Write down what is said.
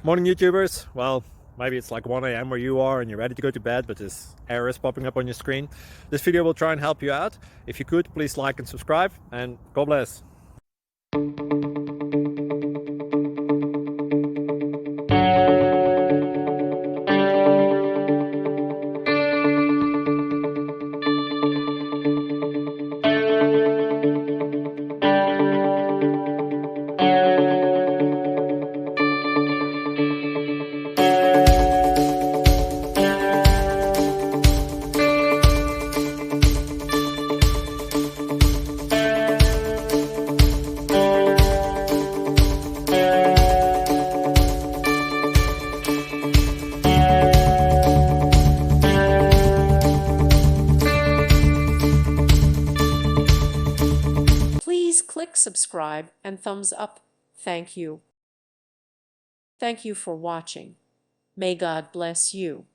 Morning YouTubers. Well, maybe it's like 1 a.m. where you are and you're ready to go to bed, but this error is popping up on your screen. This video will try and help you out. If you could, please like and subscribe, and God bless. Please click subscribe and thumbs up. Thank you. Thank you for watching. May God bless you.